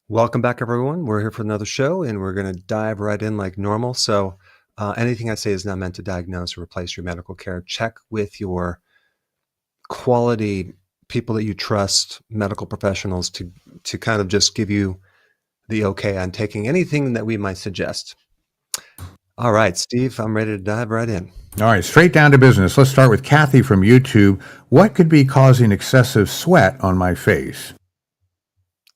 Welcome back, everyone. We're here for another show, and we're going to dive right in like normal. So, anything I say is not meant to diagnose or replace your medical care. Check with your quality people that you trust, medical professionals, to kind of just give you the okay on taking anything that we might suggest. All right, Steve, I'm ready to dive right in. All right, straight down to business. Let's start with Kathy from YouTube. What could be causing excessive sweat on my face?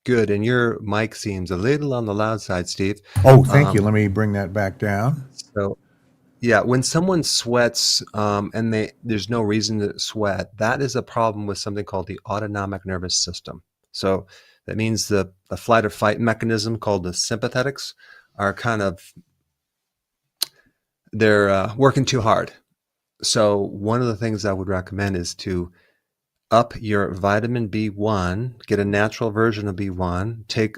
Good, and your mic seems a little on the loud side, Steve. Oh, thank you. Let me bring that back down. So yeah, when someone sweats and there's no reason to sweat, that is a problem with something called the autonomic nervous system. So that means the flight or fight mechanism called the sympathetics are they're working too hard. So one of the things I would recommend is to up your vitamin B1, get a natural version of B1, take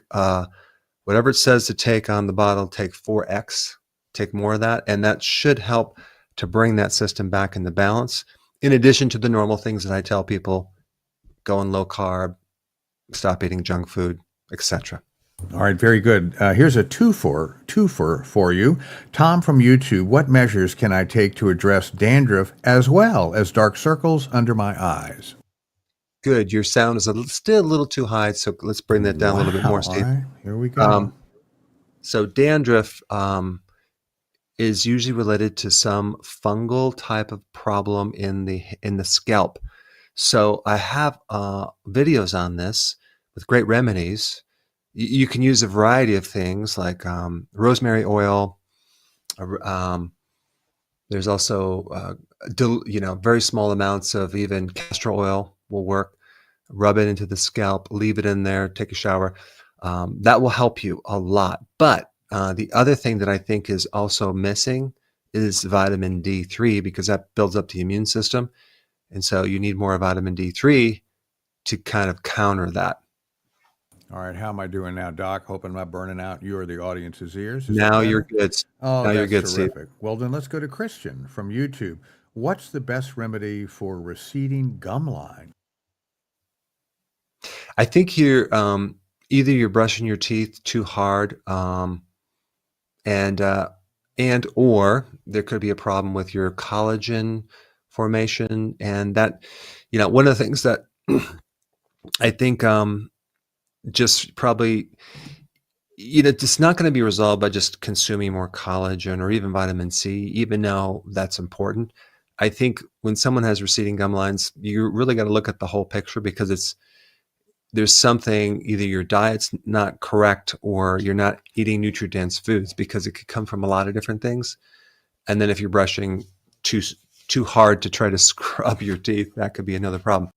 whatever it says to take on the bottle, take 4x, take more of that, and that should help to bring that system back into balance. In addition to the normal things that I tell people, going low carb, stop eating junk food, etc. All right, very good. Here's a twofer for you. Tom from YouTube, what measures can I take to address dandruff as well as dark circles under my eyes? Good. Your sound is still a little too high, so let's bring that down a little bit more, All Steve. right, here we go. So dandruff is usually related to some fungal type of problem in the scalp. So I have videos on this with great remedies. You can use a variety of things like rosemary oil. There's also very small amounts of even castor oil will work. Rub it into the scalp, leave it in there, take a shower. That will help you a lot. But the other thing that I think is also missing is vitamin D3 because that builds up the immune system. And so you need more vitamin D3 to kind of counter that. All right, how am I doing now, Doc? Hoping I'm not burning out you or the audience's ears. Is Now that you're better? good. Oh, Now you're that's good, Steve. terrific. Well, then let's go to Christian from YouTube. What's the best remedy for receding gum line? I think either you're brushing your teeth too hard, and or there could be a problem with your collagen formation, and that, one of the things that I think just probably, it's not going to be resolved by just consuming more collagen or even vitamin C, even though that's important. I think when someone has receding gum lines, you really got to look at the whole picture because there's something, either your diet's not correct or you're not eating nutrient-dense foods, because it could come from a lot of different things. And then if you're brushing too hard to try to scrub your teeth, that could be another problem.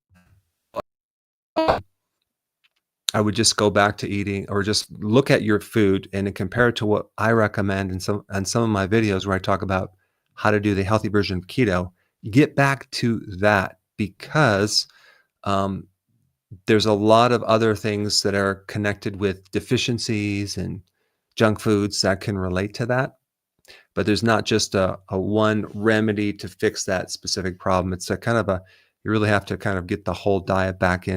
I would just go back to eating, or just look at your food and compare it to what I recommend in some of my videos where I talk about how to do the healthy version of keto. Get back to that, because there's a lot of other things that are connected with deficiencies and junk foods that can relate to that. But there's not just a one remedy to fix that specific problem. It's you really have to kind of get the whole diet back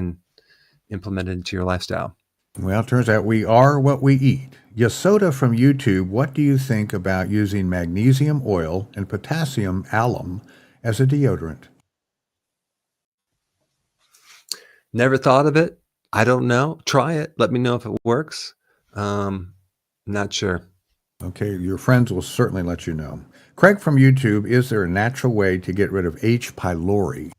implemented into your lifestyle. Well, it turns out we are what we eat. Yasoda from YouTube, what do you think about using magnesium oil and potassium alum as a deodorant? Never thought of it. I don't know. Try it. Let me know if it works. Not sure. Okay, your friends will certainly let you know. Craig from YouTube, is there a natural way to get rid of H. pylori?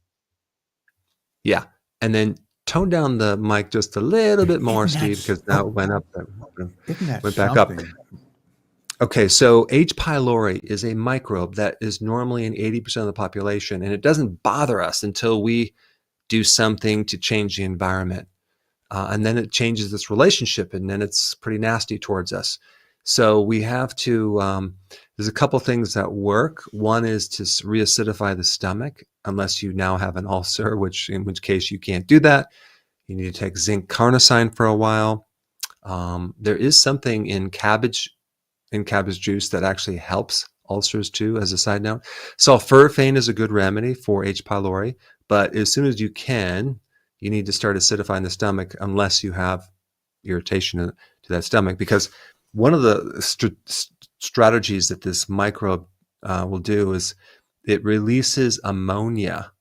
Yeah. And then tone down the mic just a little bit more, Steve, because now it went up. Isn't that went back up. something? Okay, so H. pylori is a microbe that is normally in 80% of the population, and it doesn't bother us until we do something to change the environment. And then it changes this relationship, and then it's pretty nasty towards us. So we have to, there's a couple things that work. One is to reacidify the stomach, unless you now have an ulcer, in which case you can't do that. You need to take zinc carnosine for a while. There is something in cabbage juice that actually helps ulcers too, as a side note. Sulforaphane is a good remedy for H. pylori, but as soon as you can, you need to start acidifying the stomach, unless you have irritation to that stomach, because one of the strategies that this microbe will do is it releases ammonia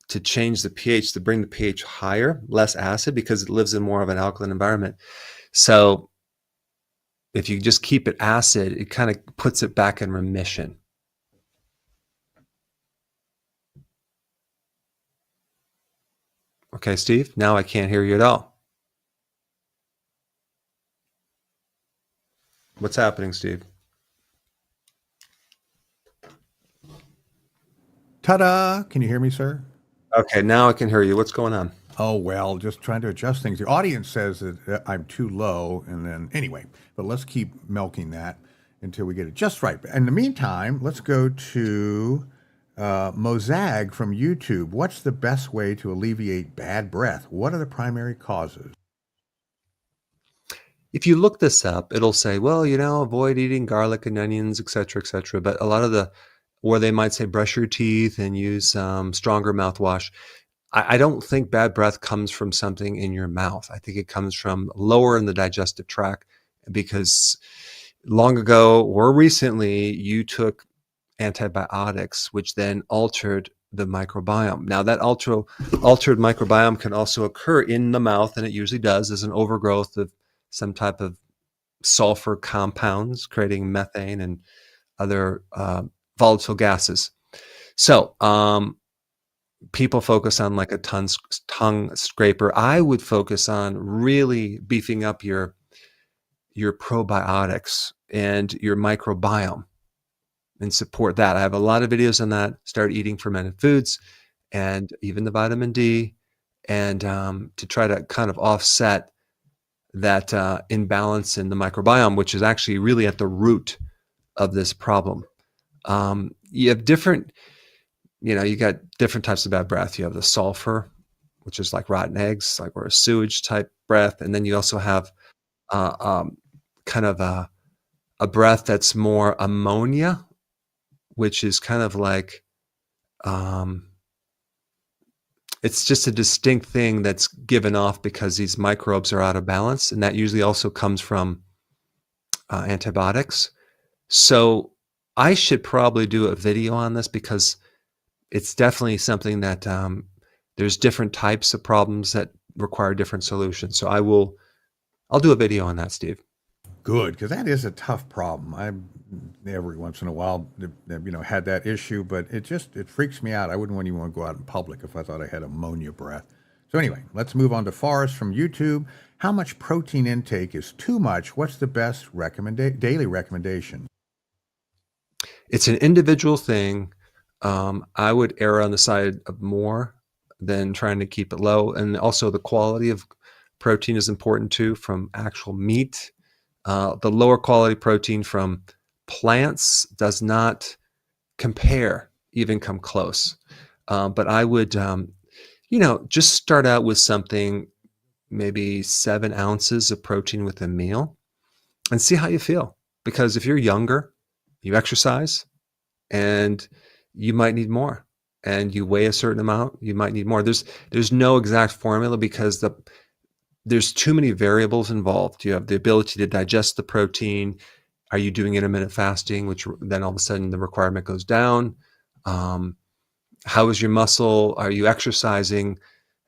to change the pH, to bring the pH higher, less acid, because it lives in more of an alkaline environment. So if you just keep it acid, it kind of puts it back in remission. Okay, Steve, now I can't hear you at all. What's happening, Steve? Ta-da! Can you hear me, sir? Okay, now I can hear you. What's going on? Oh, well, just trying to adjust things. The audience says that I'm too low, and then anyway, but let's keep milking that until we get it just right. In the meantime, let's go to Mozag from YouTube. What's the best way to alleviate bad breath? What are the primary causes? If you look this up, it'll say, well, avoid eating garlic and onions, et cetera, et cetera. But a lot of or they might say brush your teeth and use stronger mouthwash. I don't think bad breath comes from something in your mouth. I think it comes from lower in the digestive tract, because long ago or recently you took antibiotics, which then altered the microbiome. Now that altered microbiome can also occur in the mouth, and it usually does, as an overgrowth of some type of sulfur compounds, creating methane and other volatile gases. So people focus on like a tongue scraper. I would focus on really beefing up your probiotics and your microbiome and support that. I have a lot of videos on that. Start eating fermented foods and even the vitamin D, and to try to kind of offset that imbalance in the microbiome, which is actually really at the root of this problem. You have different, you got different types of bad breath. You have the sulfur, which is like rotten eggs, or a sewage type breath. And then you also have kind of a breath that's more ammonia, which is kind of like, it's just a distinct thing that's given off because these microbes are out of balance. And that usually also comes from antibiotics. So I should probably do a video on this, because it's definitely something that there's different types of problems that require different solutions. So I'll do a video on that, Steve. Good, because that is a tough problem. I every once in a while, had that issue, but it freaks me out. I wouldn't even want to go out in public if I thought I had ammonia breath. So anyway, let's move on to Forrest from YouTube. How much protein intake is too much? What's the best daily recommendation? It's an individual thing. I would err on the side of more than trying to keep it low. And also the quality of protein is important too, from actual meat. The lower quality protein from plants does not even come close. But I would, just start out with something, maybe 7 ounces of protein with a meal, and see how you feel. Because if you're younger, you exercise, and you might need more, and you weigh a certain amount, you might need more. There's no exact formula, because there's too many variables involved. You have the ability to digest the protein. Are you doing intermittent fasting, which then all of a sudden the requirement goes down? How is your muscle? Are you exercising?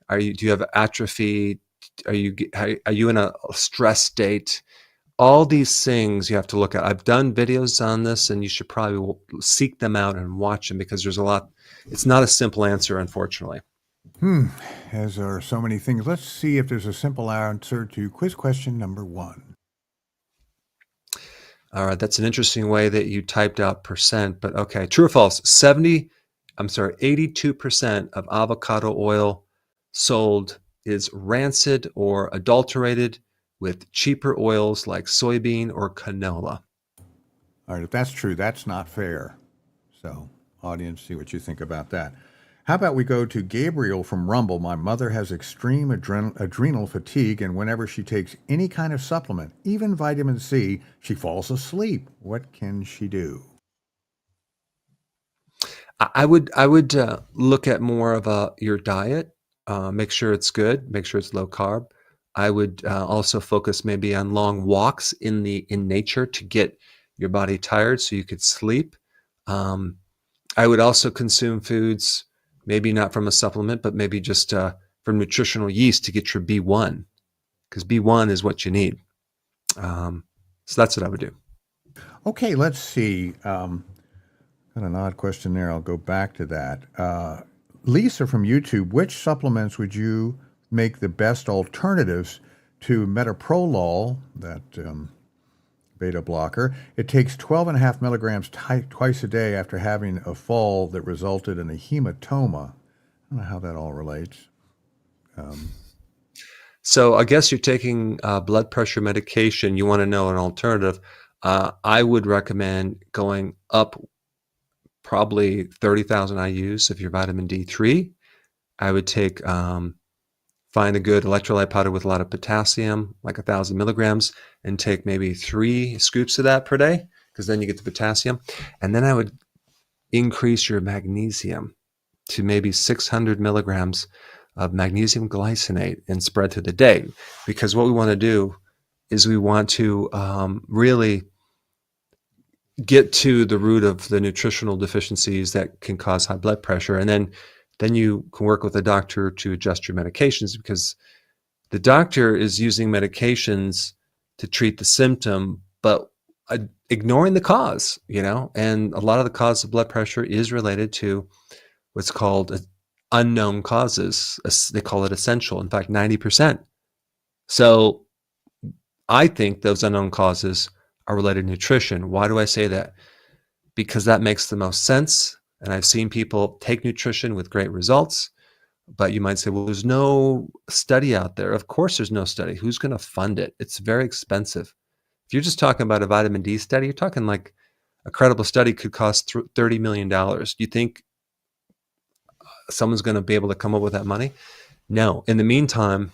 Do you have atrophy? Are you in a stress state? All these things you have to look at. I've done videos on this, and you should probably seek them out and watch them, because there's a lot. It's not a simple answer, unfortunately. As are so many things. Let's see if there's a simple answer to quiz question number 1. All right, that's an interesting way that you typed out percent, but okay. True or false? 82% of avocado oil sold is rancid or adulterated with cheaper oils like soybean or canola. All right, if that's true, that's not fair. So, audience, see what you think about that. How about we go to Gabriel from Rumble? My mother has extreme adrenal fatigue, and whenever she takes any kind of supplement, even vitamin C, she falls asleep. What can she do? I would look at more of your diet. Make sure it's good. Make sure it's low carb. I would also focus maybe on long walks in nature to get your body tired so you could sleep. Um, I would also consume foods, maybe not from a supplement, but maybe just from nutritional yeast to get your B1, because B1 is what you need. Um, so that's what I would do. Okay, let's see. Got an odd question there. I'll go back to that. Lisa from YouTube, which supplements would you make the best alternatives to metoprolol, that beta blocker? It takes 12.5 milligrams twice a day after having a fall that resulted in a hematoma. I don't know how that all relates. So I guess you're taking blood pressure medication. You want to know an alternative. I would recommend going up probably 30,000 IUs of your vitamin D3. I would find a good electrolyte powder with a lot of potassium, like 1,000 milligrams, and take maybe 3 scoops of that per day, because then you get the potassium. And then I would increase your magnesium to maybe 600 milligrams of magnesium glycinate and spread through the day. Because what we want to do is we want to really get to the root of the nutritional deficiencies that can cause high blood pressure. And then you can work with a doctor to adjust your medications, because the doctor is using medications to treat the symptom, but ignoring the cause, and a lot of the cause of blood pressure is related to what's called unknown causes. They call it essential. In fact, 90%. So I think those unknown causes are related to nutrition. Why do I say that? Because that makes the most sense. And I've seen people take nutrition with great results. But you might say, well, there's no study out there. Of course, there's no study. Who's going to fund it? It's very expensive. If you're just talking about a vitamin D study, you're talking like a credible study could cost $30 million. Do you think someone's going to be able to come up with that money? No. In the meantime,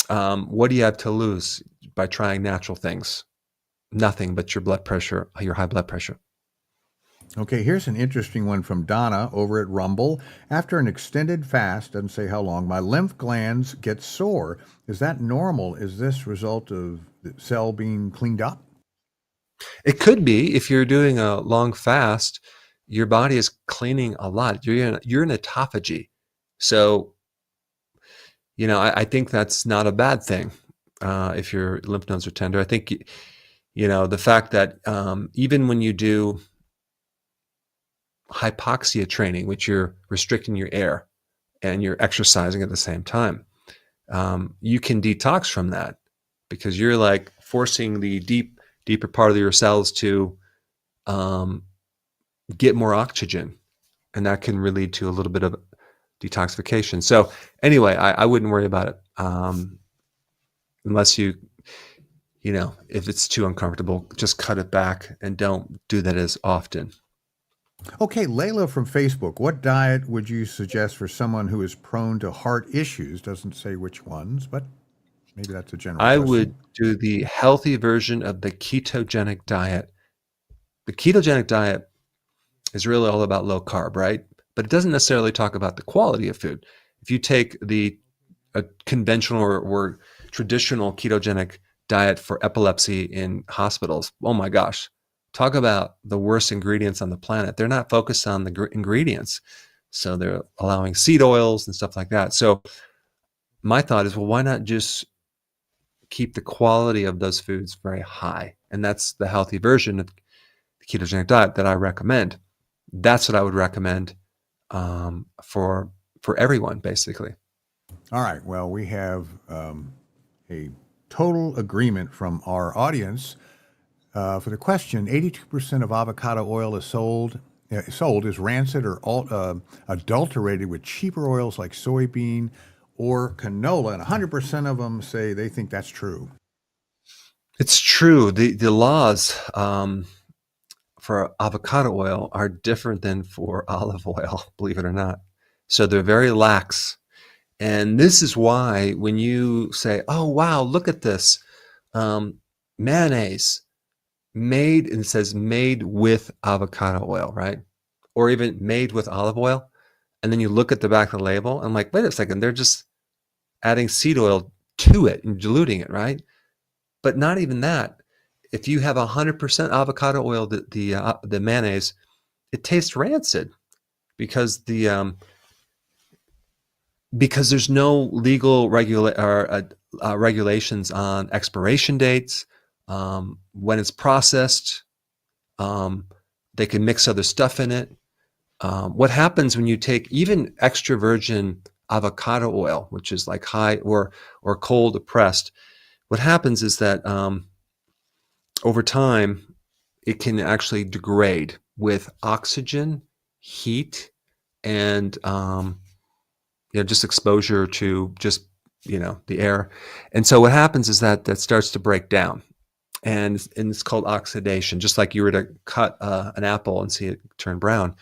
what do you have to lose by trying natural things? Nothing but your blood pressure, your high blood pressure. Okay, here's an interesting one from Donna over at Rumble. After an extended fast, doesn't say how long, my lymph glands get sore. Is that normal? Is this result of the cell being cleaned up? It could be. If you're doing a long fast, your body is cleaning a lot. You're in autophagy. So, I think that's not a bad thing if your lymph nodes are tender. I think, the fact that even when you do hypoxia training, which you're restricting your air and you're exercising at the same time, you can detox from that, because you're like forcing the deeper part of your cells to get more oxygen, and that can lead to a little bit of detoxification. So anyway, I wouldn't worry about it unless if it's too uncomfortable, just cut it back and don't do that as often. Okay, Layla from Facebook, what diet would you suggest for someone who is prone to heart issues? Doesn't say which ones, but maybe that's a general I question. would do the healthy version of the ketogenic diet. The ketogenic diet is really all about low carb, right? But it doesn't necessarily talk about the quality of food. If you take the conventional or traditional ketogenic diet for epilepsy in hospitals, oh my gosh, talk about the worst ingredients on the planet. They're not focused on the ingredients. So they're allowing seed oils and stuff like that. So my thought is, well, why not just keep the quality of those foods very high? And that's the healthy version of the ketogenic diet that I recommend. That's what I would recommend for everyone, basically. All right. Well, we have a total agreement from our audience for the question. 82% of avocado oil is sold is rancid or adulterated with cheaper oils like soybean or canola, and 100% of them say they think that's true. It's true. The laws for avocado oil are different than for olive oil, believe it or not. So they're very lax. And this is why when you say, oh, wow, look at this, mayonnaise made, and it says made with avocado oil, right? Or even made with olive oil. And then you look at the back of the label, I'm like, wait a second, they're just adding seed oil to it and diluting it, right? But not even that. If you have 100% avocado oil, the mayonnaise, it tastes rancid because because there's no legal regulations on expiration dates, when it's processed. They can mix other stuff in it. What happens when you take even extra virgin avocado oil, which is like high or cold pressed? What happens is that over time, it can actually degrade with oxygen, heat, and just exposure to just the air. And so what happens is that starts to break down, and it's called oxidation, just like you were to cut an apple and see it turn brown.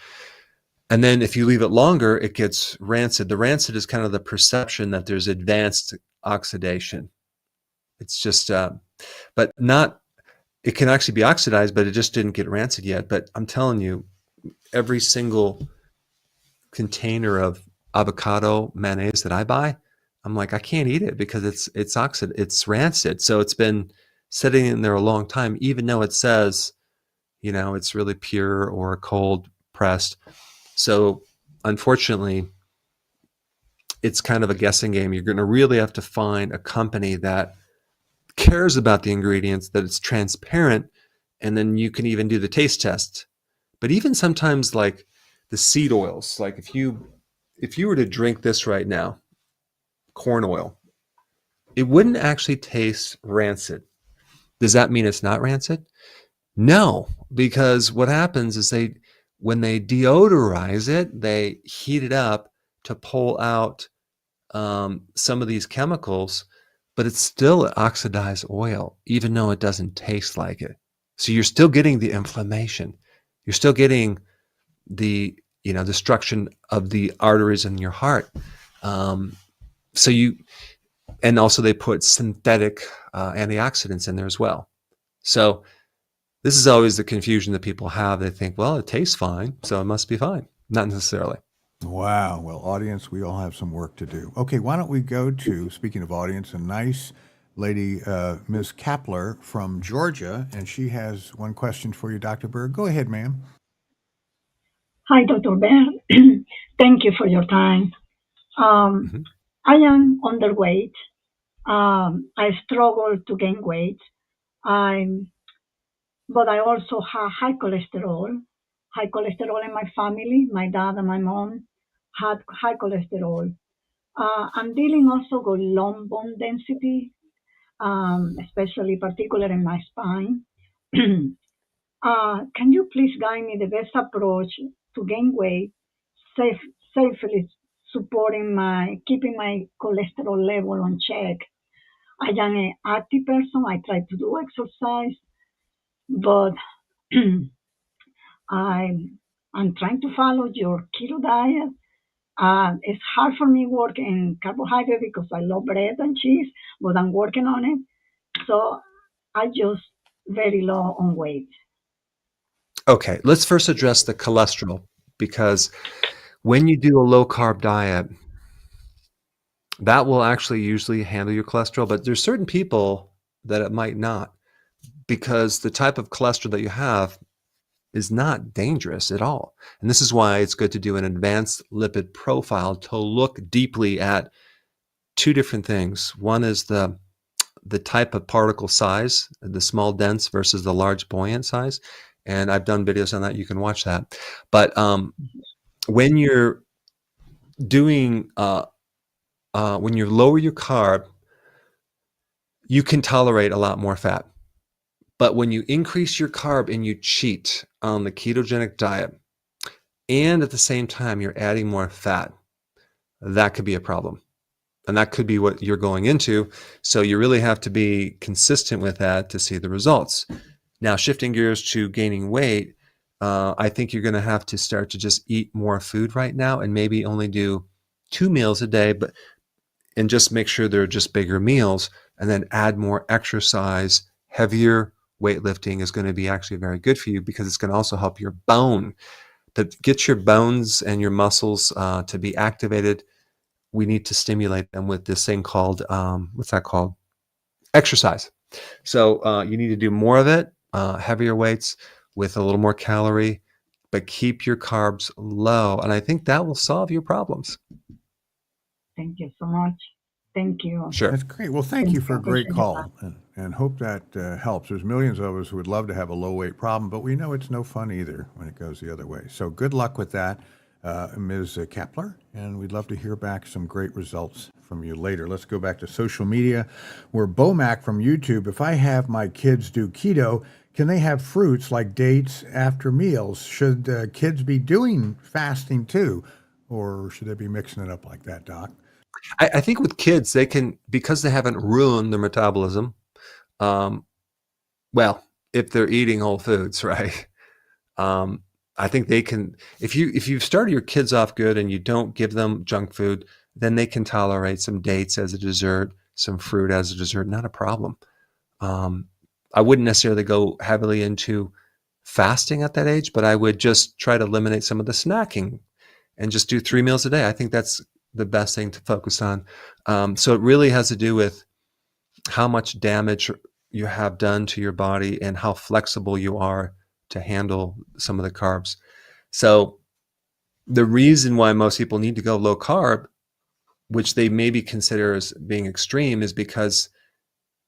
And then if you leave it longer, it gets rancid. The rancid is kind of the perception that there's advanced oxidation. It's just, but not, it can actually be oxidized, but it just didn't get rancid yet. But I'm telling you, every single container of avocado mayonnaise that I buy, I'm like, I can't eat it because it's rancid. So it's been sitting in there a long time, even though it says, it's really pure or cold pressed. So unfortunately, it's kind of a guessing game. You're going to really have to find a company that cares about the ingredients, that it's transparent, and then you can even do the taste test. But even sometimes, like the seed oils, like if you were to drink this right now, corn oil, it wouldn't actually taste rancid. Does that mean it's not rancid? No, because what happens is when they deodorize it, they heat it up to pull out some of these chemicals, but it's still oxidized oil, even though it doesn't taste like it. So you're still getting the inflammation. You're still getting the destruction of the arteries in your heart. And also they put synthetic antioxidants in there as well. So this is always the confusion that people have. They think, well, it tastes fine, so it must be fine. Not necessarily. Wow. Well, audience, we all have some work to do. Okay, why don't we go to, speaking of audience, a nice lady, Ms. Kapler from Georgia, and she has one question for you, Dr. Berg. Go ahead, ma'am. Hi, Dr. Berg. Thank you for your time. Mm-hmm. I am underweight. I struggle to gain weight. But I also have high cholesterol. High cholesterol in my family. My dad and my mom had high cholesterol. I'm dealing also with long bone density, especially particular in my spine. Can you please guide me the best approach to gain weight, safe, safely keeping my cholesterol level on check? I am an active person. I try to do exercise, but I'm trying to follow your keto diet. It's hard for me working carbohydrate because I love bread and cheese, but I'm working on it. So I just very low on weight. Okay, let's first address the cholesterol, because when you do a low carb diet, that will actually usually handle your cholesterol, but there's certain people that it might not, because the type of cholesterol that you have is not dangerous at all. And this is why it's good to do an advanced lipid profile to look deeply at two different things. One is the type of particle size, the small dense versus the large buoyant size. And I've done videos on that. You can watch that. But when you're doing, when you lower your carb, you can tolerate a lot more fat. But when you increase your carb and you cheat on the ketogenic diet, and at the same time you're adding more fat, that could be a problem. And that could be what you're going into. So you really have to be consistent with that to see the results. Now, shifting gears to gaining weight, I think you're going to have to start to just eat more food right now, and maybe only do 2 meals a day, and just make sure they're just bigger meals, and then add more exercise. Heavier weightlifting is going to be actually very good for you, because it's going to also help your bone, to get your bones and your muscles to be activated. we need to stimulate them with this thing called, what's that called? Exercise. So you need to do more of it, heavier weights with a little more calorie, but keep your carbs low. And I think that will solve your problems. Thank you so much. Thank you. Sure. That's great. Well, thank Thank you you. for a great Appreciate call, and hope that helps. There's millions of us who would love to have a low weight problem, but we know it's no fun either when it goes the other way. So good luck with that, Ms. Kepler, and we'd love to hear back some great results from you later. Let's go back to social media. We're Bomac from YouTube. If I have my kids do keto, can they have fruits like dates after meals? Should kids be doing fasting too, or should they be mixing it up like that, Doc? I think with kids, they can, because they haven't ruined their metabolism, well, if they're eating whole foods, right? I think they can, if you started your kids off good and you don't give them junk food, then they can tolerate some dates as a dessert, some fruit as a dessert, not a problem. I wouldn't necessarily go heavily into fasting at that age, but I would just try to eliminate some of the snacking and just do 3 meals a day. I think that's the best thing to focus on. So it really has to do with how much damage you have done to your body and how flexible you are to handle some of the carbs. So the reason why most people need to go low carb, which they maybe consider as being extreme, is because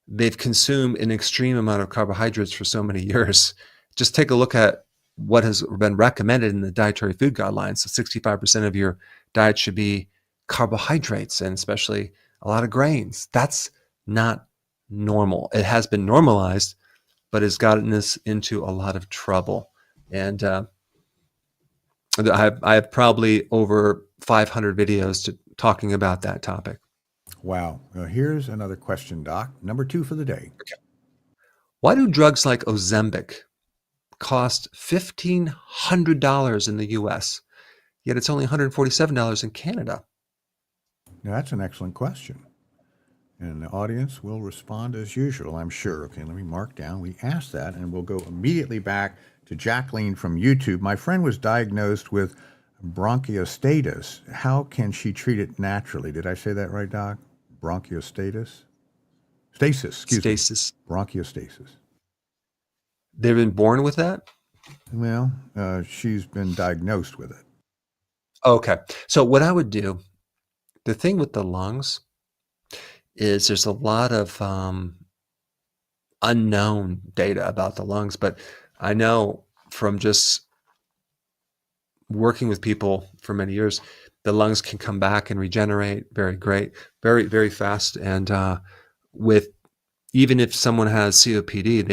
they've consumed an extreme amount of carbohydrates for so many years. Just take a look at what has been recommended in the dietary food guidelines. So 65% of your diet should be carbohydrates, and especially a lot of grains. That's not normal. It has been normalized, but has gotten us into a lot of trouble. And I have probably over 500 videos talking about that topic. Wow. Here's another question, Doc. Number 2 for the day. Okay. Why do drugs like Ozempic cost $1,500 in the US, yet it's only $147 in Canada? Now, that's an excellent question. And the audience will respond as usual, I'm sure. Okay, let me mark down. We asked that, and we'll go immediately back to Jacqueline from YouTube. My friend was diagnosed with bronchiectasis. How can she treat it naturally? Did I say that right, Doc? Bronchiectasis? Stasis, excuse me. Stasis. Bronchiectasis. They've been born with that? Well, she's been diagnosed with it. Okay. So what I would do, the thing with the lungs is there's a lot of unknown data about the lungs, but I know from just working with people for many years, the lungs can come back and regenerate very great, very, very fast. And with, even if someone has COPD,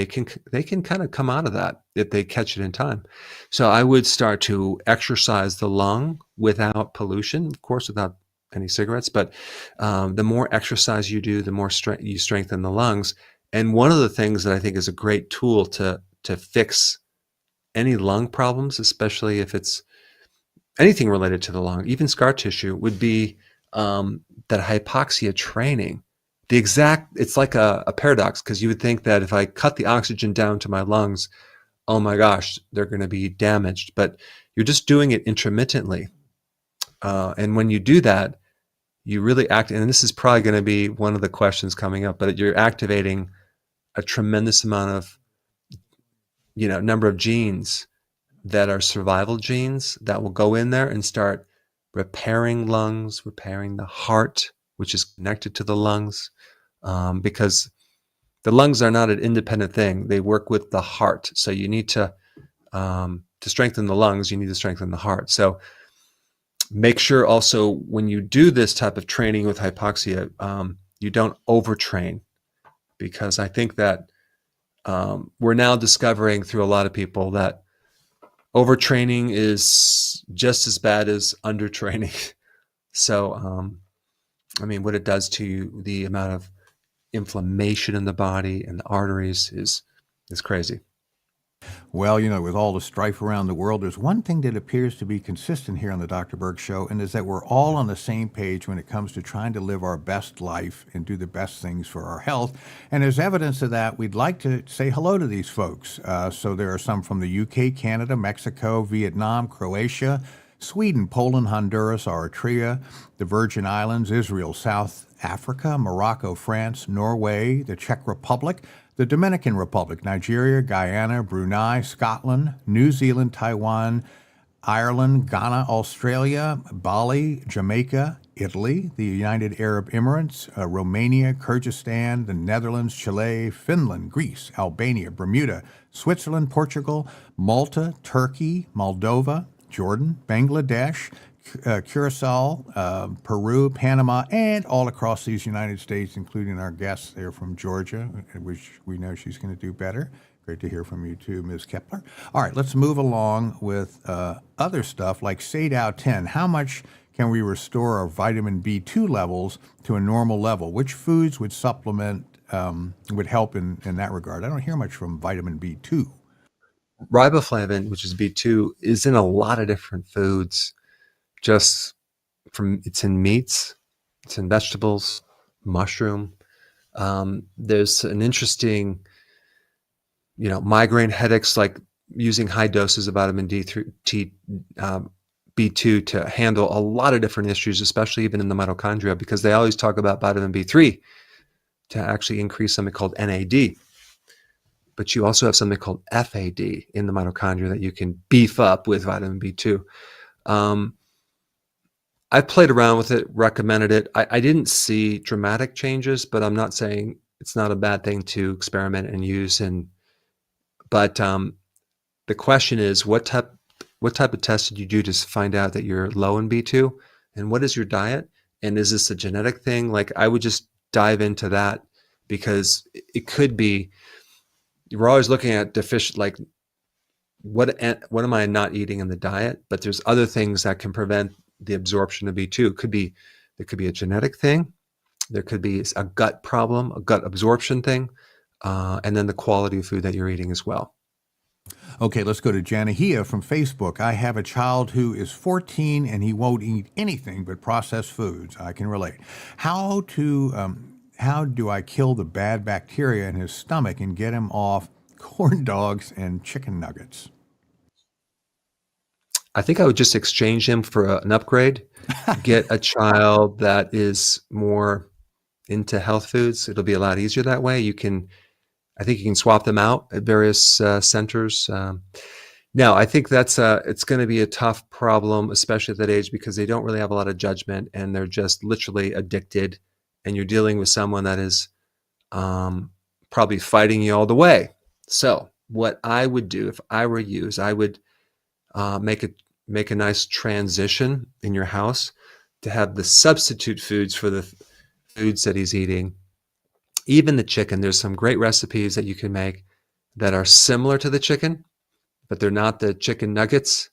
they can kind of come out of that if they catch it in time. So I would start to exercise the lung without pollution, of course, without any cigarettes. But the more exercise you do, the more you strengthen the lungs. And one of the things that I think is a great tool to fix any lung problems, especially if it's anything related to the lung, even scar tissue, would be that hypoxia training. It's like a paradox, because you would think that if I cut the oxygen down to my lungs, oh my gosh, they're going to be damaged. But you're just doing it intermittently. And when you do that, you really act, and this is probably going to be one of the questions coming up, but you're activating a tremendous amount of, number of genes that are survival genes that will go in there and start repairing lungs, repairing the heart, which is connected to the lungs, because the lungs are not an independent thing. They work with the heart. So you need to strengthen the lungs, you need to strengthen the heart. So make sure also when you do this type of training with hypoxia, you don't overtrain, because I think that we're now discovering through a lot of people that overtraining is just as bad as undertraining. So, what it does to you, the amount of inflammation in the body and the arteries is crazy. Well, with all the strife around the world, there's one thing that appears to be consistent here on the Dr. Berg Show, and is that we're all on the same page when it comes to trying to live our best life and do the best things for our health. And as evidence of that, we'd like to say hello to these folks. So there are some from the UK, Canada, Mexico, Vietnam, Croatia, Sweden, Poland, Honduras, Eritrea, the Virgin Islands, Israel, South Africa, Morocco, France, Norway, the Czech Republic, the Dominican Republic, Nigeria, Guyana, Brunei, Scotland, New Zealand, Taiwan, Ireland, Ghana, Australia, Bali, Jamaica, Italy, the United Arab Emirates, Romania, Kyrgyzstan, the Netherlands, Chile, Finland, Greece, Albania, Bermuda, Switzerland, Portugal, Malta, Turkey, Moldova, Jordan, Bangladesh, Curacao, Peru, Panama, and all across these United States, including our guests there from Georgia, which we know she's going to do better. Great to hear from you too, Ms. Kepler. All right, let's move along with other stuff like SADOW 10. How much can we restore our vitamin B2 levels to a normal level? Which foods would supplement, would help in that regard? I don't hear much from vitamin B2. Riboflavin, which is B2, is in a lot of different foods. It's in meats, it's in vegetables, mushroom. There's an interesting, migraine headaches, like using high doses of vitamin B2 to handle a lot of different issues, especially even in the mitochondria, because they always talk about vitamin B3 to actually increase something called NAD. But you also have something called FAD in the mitochondria that you can beef up with vitamin B2. I played around with it, recommended it. I didn't see dramatic changes, but I'm not saying it's not a bad thing to experiment and use. But the question is, what type of test did you do to find out that you're low in B2? And what is your diet? And is this a genetic thing? Like, I would just dive into that, because it could be, we're always looking at deficient, like what am I not eating in the diet? But there's other things that can prevent the absorption of B2. There could be a genetic thing. There could be a gut problem, a gut absorption thing, and then the quality of food that you're eating as well. Okay, let's go to Janahia from Facebook. I have a child who is 14 and he won't eat anything but processed foods. I can relate. How do I kill the bad bacteria in his stomach and get him off corn dogs and chicken nuggets? I think I would just exchange him for an upgrade. Get a child that is more into health foods. It'll be a lot easier that way. I think you can swap them out at various centers. Now, I think it's going to be a tough problem, especially at that age, because they don't really have a lot of judgment and they're just literally addicted. And you're dealing with someone that is probably fighting you all the way. So what I would do if I were you is I would make a nice transition in your house to have the substitute foods for the foods that he's eating. Even the chicken, there's some great recipes that you can make that are similar to the chicken, but they're not the chicken nuggets.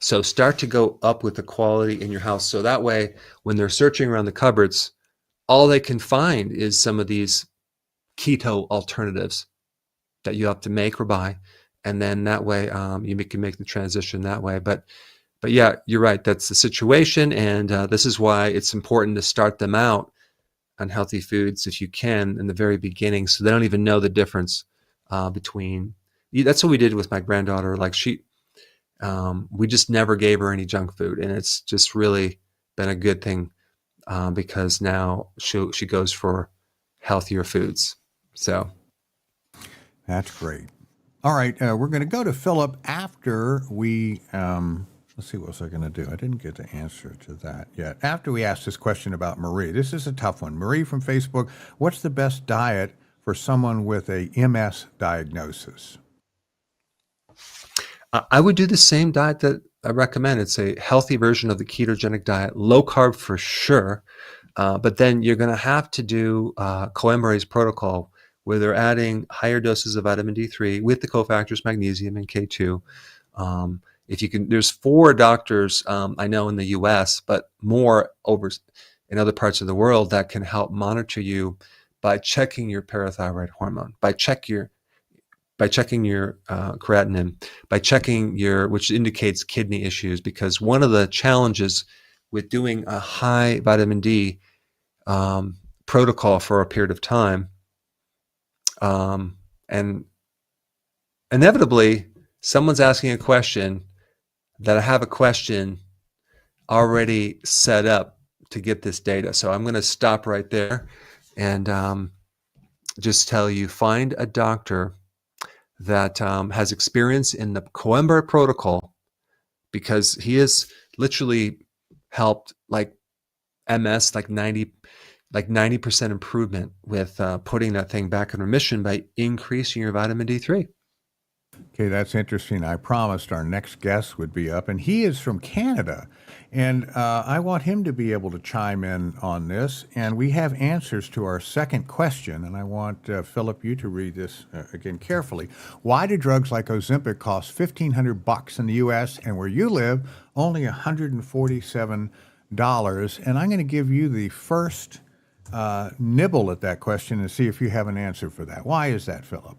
So start to go up with the quality in your house. So that way, when they're searching around the cupboards, all they can find is some of these keto alternatives that you have to make or buy. And then that way you can make the transition that way. But yeah, you're right. That's the situation. And this is why it's important to start them out on healthy foods if you can in the very beginning, so they don't even know the difference between. That's what we did with my granddaughter. Like we just never gave her any junk food, and it's just really been a good thing because now she goes for healthier foods. So that's great. All right, we're going to go to Philip after we. Let's see, what was I going to do? I didn't get the answer to that yet. After we ask this question about Marie, this is a tough one. Marie from Facebook, what's the best diet for someone with a MS diagnosis? I would do the same diet that I recommend. It's a healthy version of the ketogenic diet, low carb for sure. But then you're going to have to do Coimbrae's protocol, where they're adding higher doses of vitamin D3 with the cofactors magnesium and K2. If you can, there's 4 doctors I know in the U.S., but more over in other parts of the world that can help monitor you by checking your parathyroid hormone, by checking your creatinine, by checking which indicates kidney issues. Because one of the challenges with doing a high vitamin D protocol for a period of time, and inevitably someone's asking a question that I have a question already set up to get this data. So I'm going to stop right there and just tell you, find a doctor that has experience in the Coimbra protocol, because he has literally helped like MS, like 90% improvement with putting that thing back in remission by increasing your vitamin D3. Okay, that's interesting. I promised our next guest would be up, and he is from Canada. And I want him to be able to chime in on this. And we have answers to our second question. And I want Philip, you to read this again carefully. Why do drugs like Ozempic cost $1,500 in the U.S. and where you live only $147? And I'm going to give you the first nibble at that question and see if you have an answer for that. Why is that, Philip?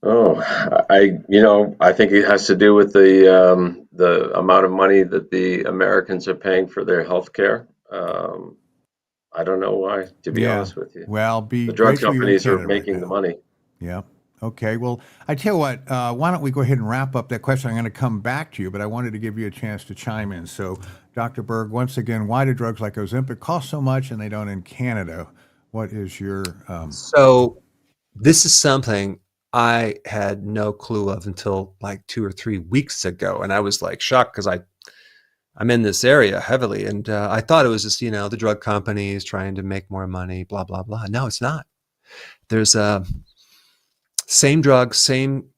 Oh, I think it has to do with the amount of money that the Americans are paying for their health care. I don't know why, to be honest with you. Well, be The drug grateful you're in companies are Canada right making the now. money. Yeah. Okay. Well, I tell you what, why don't we go ahead and wrap up that question? I'm going to come back to you, but I wanted to give you a chance to chime in. So, Dr. Berg, once again, why do drugs like Ozempic cost so much and they don't in Canada? What is your... So this is something I had no clue of until like 2 or 3 weeks ago. And I was like shocked because I'm in this area heavily. And I thought it was just, the drug companies trying to make more money, blah, blah, blah. No, it's not. There's a same drug, same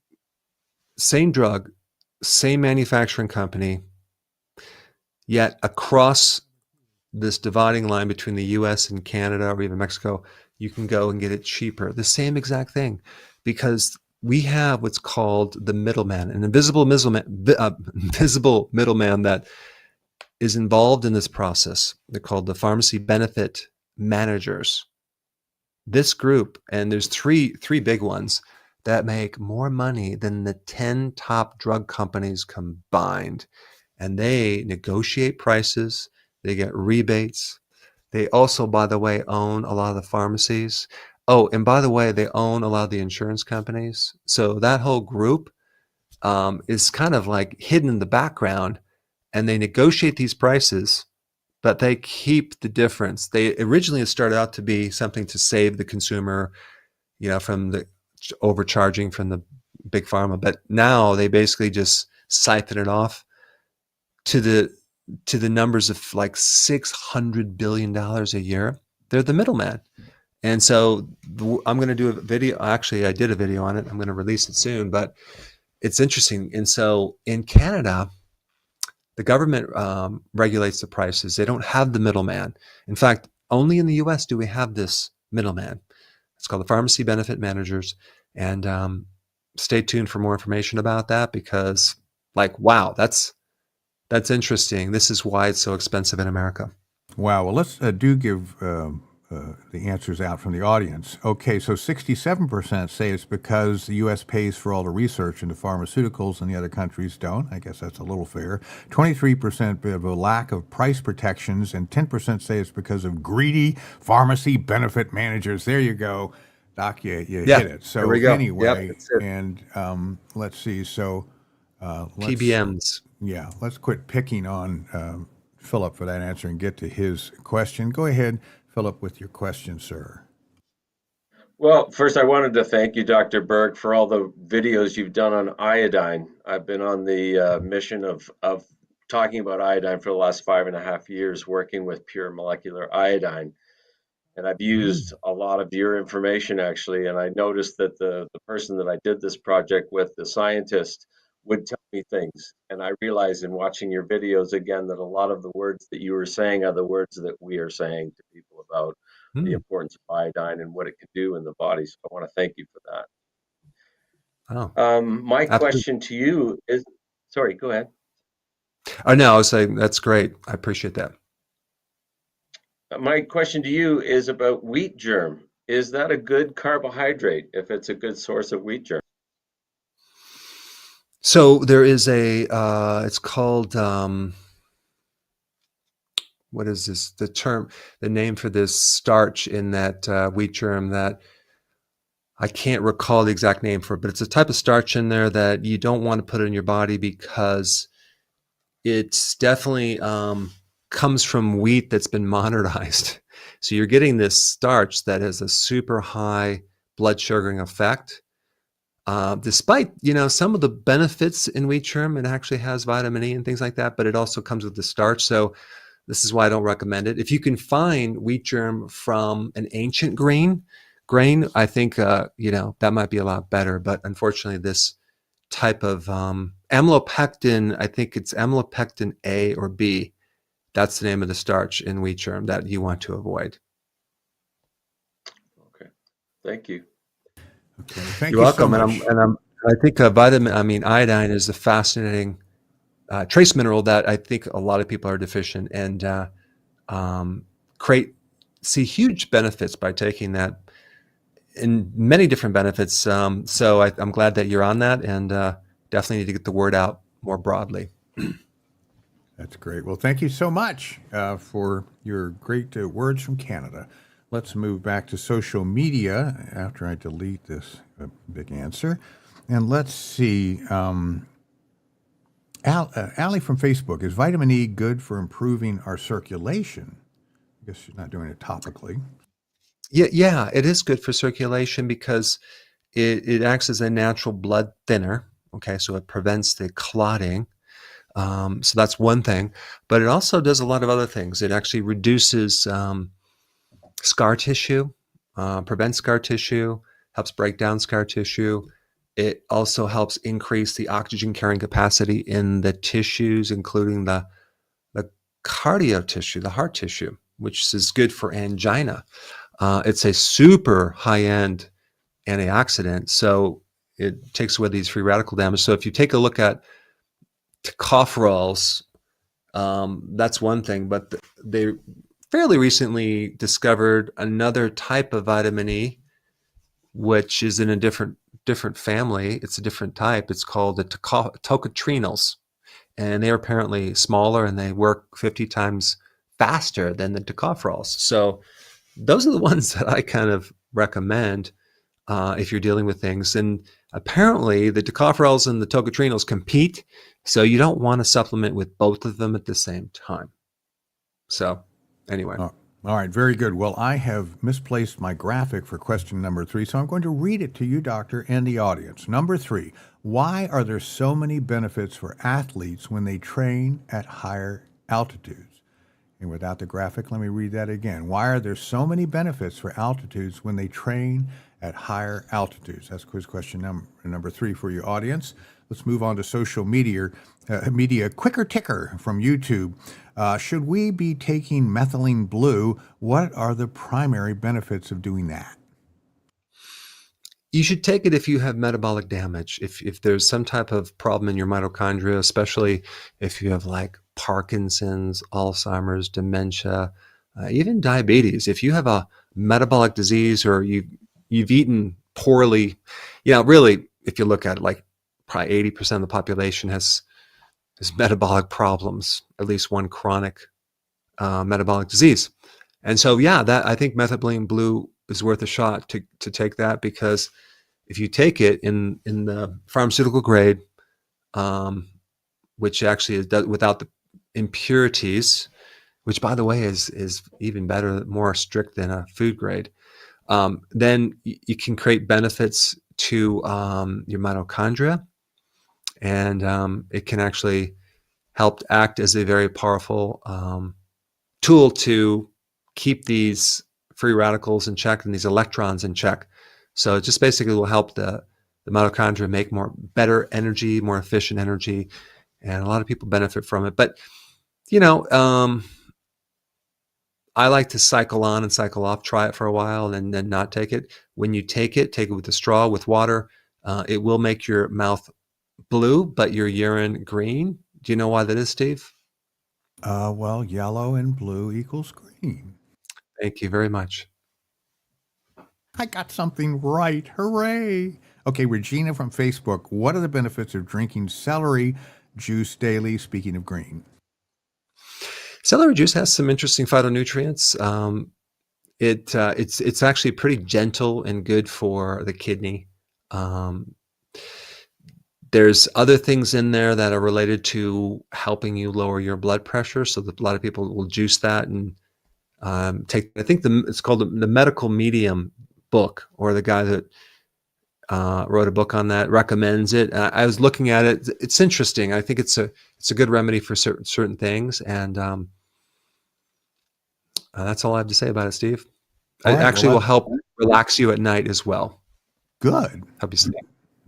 manufacturing company, yet across this dividing line between the US and Canada or even Mexico, you can go and get it cheaper. The same exact thing, because we have what's called the middleman, an invisible middleman that is involved in this process. They're called the pharmacy benefit managers. This group, and there's three big ones that make more money than the 10 top drug companies combined. And they negotiate prices, they get rebates. They also, by the way, own a lot of the pharmacies. Oh, and by the way, they own a lot of the insurance companies. So that whole group is kind of like hidden in the background, and they negotiate these prices, but they keep the difference. They originally started out to be something to save the consumer, from the overcharging from the big pharma, but now they basically just siphon it off to the numbers of like $600 billion a year. They're the middleman. And so I'm going to do a video. Actually, I did a video on it. I'm going to release it soon, but it's interesting. And so in Canada, the government regulates the prices. They don't have the middleman. In fact, only in the US do we have this middleman. It's called the pharmacy benefit managers. And stay tuned for more information about that, because wow, that's interesting. This is why it's so expensive in America. Wow. Well, let's do give the answers out from the audience. Okay, so 67% say it's because the U.S. pays for all the research into pharmaceuticals and the other countries don't. I guess that's a little fair. 23% of a lack of price protections, and 10% say it's because of greedy pharmacy benefit managers. There you go. Doc, you hit it. So there we go. Anyway, that's it. and let's see. So PBMs. Yeah, let's quit picking on Philip for that answer and get to his question. Go ahead, Philip, with your question, sir. Well, first, I wanted to thank you, Dr. Berg, for all the videos you've done on iodine. I've been on the mission of talking about iodine for the last 5.5 years, working with pure molecular iodine. And I've used a lot of your information, actually. And I noticed that the person that I did this project with, the scientist, would tell me things. And I realized in watching your videos again that a lot of the words that you were saying are the words that we are saying to people about the importance of iodine and what it can do in the body. So I want to thank you for that. My Absolutely. question to you is, sorry, go ahead. Oh, no, I was saying that's great. I appreciate that. My question to you is about wheat germ. Is that a good carbohydrate if it's a good source of wheat germ? So there is it's called, what is this? The name for this starch in that wheat germ that I can't recall the exact name for it, but it's a type of starch in there that you don't want to put in your body because it's definitely comes from wheat that's been modernized. So you're getting this starch that has a super high blood sugaring effect. Despite, some of the benefits in wheat germ, it actually has vitamin E and things like that, but it also comes with the starch. So this is why I don't recommend it. If you can find wheat germ from an ancient grain, I think, that might be a lot better. But unfortunately, this type of amylopectin, I think it's amylopectin A or B. That's the name of the starch in wheat germ that you want to avoid. Okay. Thank you. Okay, thank You're you so welcome. much. I think iodine is a fascinating trace mineral that I think a lot of people are deficient and see huge benefits by taking that, in many different benefits. So I'm glad that you're on that, and definitely need to get the word out more broadly. That's great. Well, thank you so much for your great words from Canada. Let's move back to social media after I delete this big answer. And let's see. Allie from Facebook, is vitamin E good for improving our circulation? I guess she's not doing it topically. Yeah, it is good for circulation because it acts as a natural blood thinner. Okay, so it prevents the clotting. So that's one thing, but it also does a lot of other things. It actually reduces scar tissue, prevents scar tissue, helps break down scar tissue. It also helps increase the oxygen carrying capacity in the tissues, including the cardio tissue, the heart tissue, which is good for angina. It's a super high-end antioxidant, so it takes away these free radical damage. So if you take a look at tocopherols, that's one thing, but they fairly recently discovered another type of vitamin E, which is in a different family. It's a different type. It's called the tocotrienols, and they're apparently smaller and they work 50 times faster than the tocopherols. So those are the ones that I kind of recommend if you're dealing with things. And apparently the tocopherols and the tocotrienols compete, so you don't want to supplement with both of them at the same time. So anyway. All right, very good. Well, I have misplaced my graphic for question number 3, so I'm going to read it to you, doctor, and the audience. Number 3, why are there so many benefits for athletes when they train at higher altitudes? And without the graphic, let me read that again. Why are there so many benefits for altitudes when they train at higher altitudes? That's quiz question number 3 for your audience. Let's move on to social media. Quicker Ticker from YouTube. Should we be taking methylene blue? What are the primary benefits of doing that? You should take it if you have metabolic damage. If there's some type of problem in your mitochondria, especially if you have like Parkinson's, Alzheimer's, dementia, even diabetes. If you have a metabolic disease or you've eaten poorly, really, if you look at it, like probably 80% of the population has metabolic problems, at least one chronic metabolic disease. And so, that I think methylene blue is worth a shot to take that, because if you take it in the pharmaceutical grade, which actually is without the impurities, which by the way is even better, more strict than a food grade, then you can create benefits to your mitochondria, and it can actually help act as a very powerful tool to keep these free radicals in check and these electrons in check. So it just basically will help the mitochondria make better energy, more efficient energy, and a lot of people benefit from it. But I like to cycle on and cycle off, try it for a while and then not take it. When you take it with a straw, with water. It will make your mouth blue, but your urine green. Do you know why that is, Steve? Well, yellow and blue equals green. Thank you very much. I got something right. Hooray. Okay, Regina from Facebook. What are the benefits of drinking celery juice daily, speaking of green? Celery juice has some interesting phytonutrients. It's actually pretty gentle and good for the kidney. There's other things in there that are related to helping you lower your blood pressure. So a lot of people will juice that and take. I think it's called the Medical Medium book, or the guy that wrote a book on that recommends it. I was looking at it. It's interesting. I think it's a good remedy for certain things, and that's all I have to say about it, Steve. All It right, actually well, will help relax you at night as well. good. Help you sleep.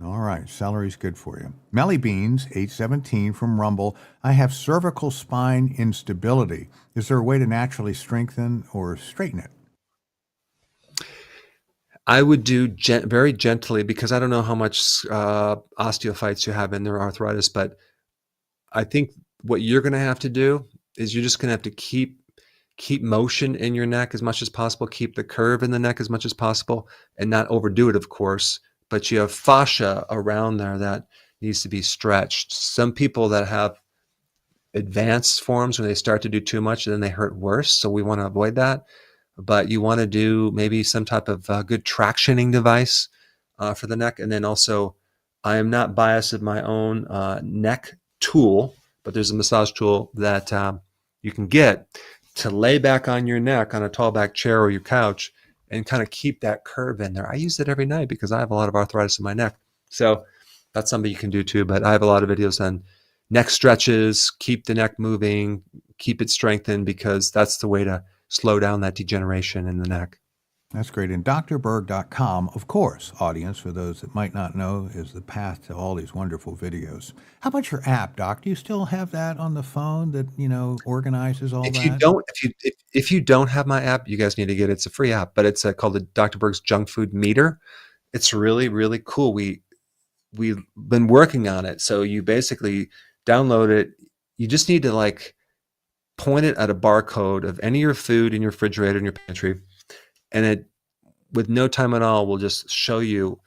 All right, celery's good for you. Melly Beans, 817 from Rumble. I have cervical spine instability. Is there a way to naturally strengthen or straighten it? I would do very gently, because I don't know how much osteophytes you have in their arthritis, but I think what you're going to have to do is you're just going to have to keep motion in your neck as much as possible, keep the curve in the neck as much as possible, and not overdo it, of course. But you have fascia around there that needs to be stretched. Some people that have advanced forms, when they start to do too much, and then they hurt worse. So we want to avoid that. But you want to do maybe some type of good tractioning device for the neck. And then also, I am not biased of my own neck tool, but there's a massage tool that you can get to lay back on your neck on a tall back chair or your couch and kind of keep that curve in there. I use it every night because I have a lot of arthritis in my neck. So that's something you can do too. But I have a lot of videos on neck stretches, keep the neck moving, keep it strengthened, because that's the way to slow down that degeneration in the neck. That's great. And drberg.com, of course, audience, for those that might not know, is the path to all these wonderful videos. How about your app, Doc? Do you still have that on the phone that, organizes all that? If you don't have my app, you guys need to get it. It's a free app, but it's called the Dr. Berg's Junk Food Meter. It's really, really cool. We've been working on it. So you basically download it. You just need to point it at a barcode of any of your food in your refrigerator in your pantry, and it, with no time at all, will just show you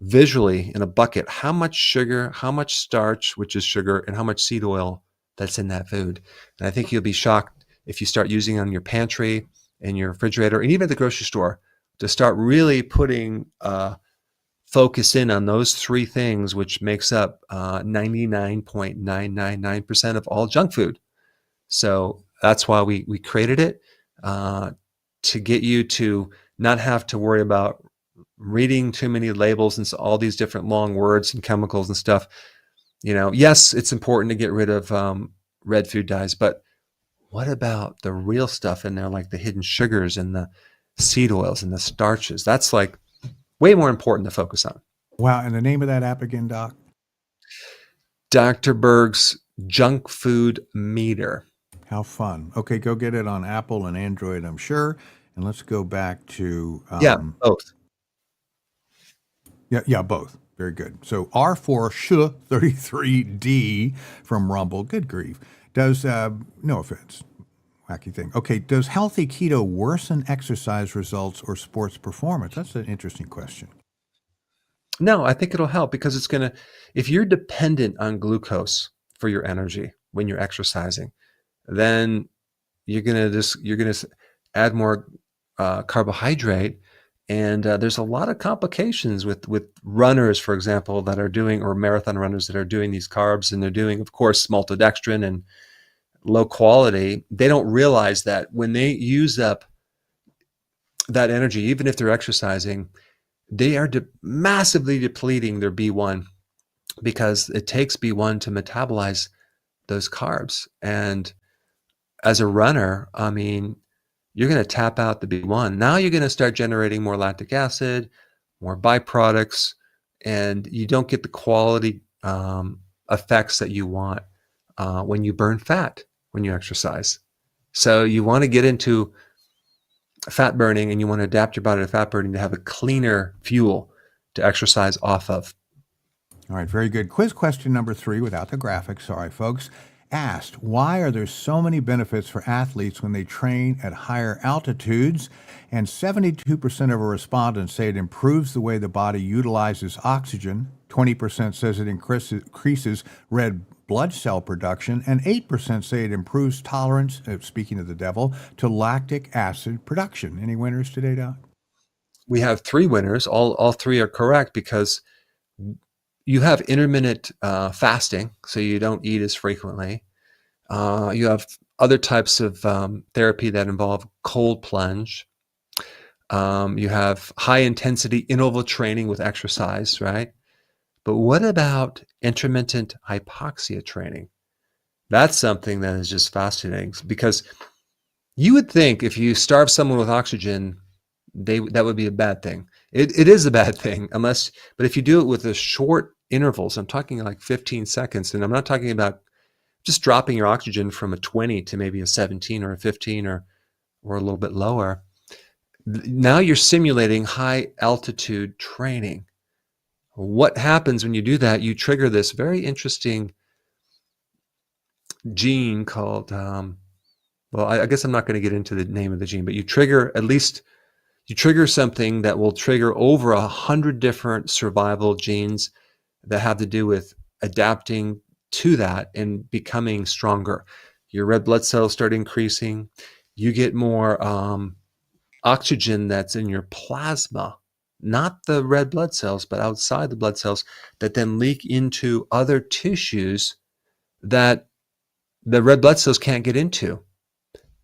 visually in a bucket how much sugar, how much starch, which is sugar, and how much seed oil that's in that food. And I think you'll be shocked if you start using it on your pantry and your refrigerator and even at the grocery store, to start really putting focus in on those three things, which makes up 99.999% of all junk food. So that's why we created it, to get you to not have to worry about reading too many labels and all these different long words and chemicals and stuff. Yes, it's important to get rid of red food dyes, but what about the real stuff in there, like the hidden sugars and the seed oils and the starches? That's way more important to focus on. Wow. And the name of that app again, Doc? Dr. Berg's Junk Food Meter. How fun. Okay, go get it on Apple and Android, I'm sure. And let's go back to... both. Yeah, both. Very good. So R4SH33D from Rumble. Good grief. Does, no offense, wacky thing. Okay, does Healthy Keto worsen exercise results or sports performance? That's an interesting question. No, I think it'll help, because it's going to, if you're dependent on glucose for your energy when you're exercising, then you're going to add more carbohydrate. And there's a lot of complications with runners, for example, that are doing, or marathon runners that are doing these carbs, and they're doing, of course, maltodextrin and low quality. They don't realize that when they use up that energy, even if they're exercising, they are massively depleting their B1, because it takes B1 to metabolize those carbs. And as a runner, I mean, you're going to tap out the B1. Now you're going to start generating more lactic acid, more byproducts, and you don't get the quality effects that you want when you burn fat, when you exercise. So you want to get into fat burning, and you want to adapt your body to fat burning to have a cleaner fuel to exercise off of. All right, very good. Quiz question number 3, without the graphics, sorry, folks. Asked, why are there so many benefits for athletes when they train at higher altitudes? And 72% of our respondents say it improves the way the body utilizes oxygen. 20% says it increases red blood cell production. And 8% say it improves tolerance, speaking of the devil, to lactic acid production. Any winners today, Doc? We have 3 winners. All 3 are correct, because you have intermittent fasting, so you don't eat as frequently. You have other types of therapy that involve cold plunge. You have high intensity interval training with exercise, right? But what about intermittent hypoxia training? That's something that is just fascinating, because you would think if you starve someone with oxygen, that would be a bad thing. It is a bad thing, but if you do it with a short intervals, I'm talking like 15 seconds, and I'm not talking about just dropping your oxygen from a 20 to maybe a 17 or a 15 or a little bit lower. Now you're simulating high altitude training. What happens when you do that? You trigger this very interesting gene called, I guess I'm not going to get into the name of the gene, but you trigger something that will trigger over 100 different survival genes that have to do with adapting to that and becoming stronger. Your red blood cells start increasing. You get more oxygen that's in your plasma, not the red blood cells, but outside the blood cells, that then leak into other tissues that the red blood cells can't get into.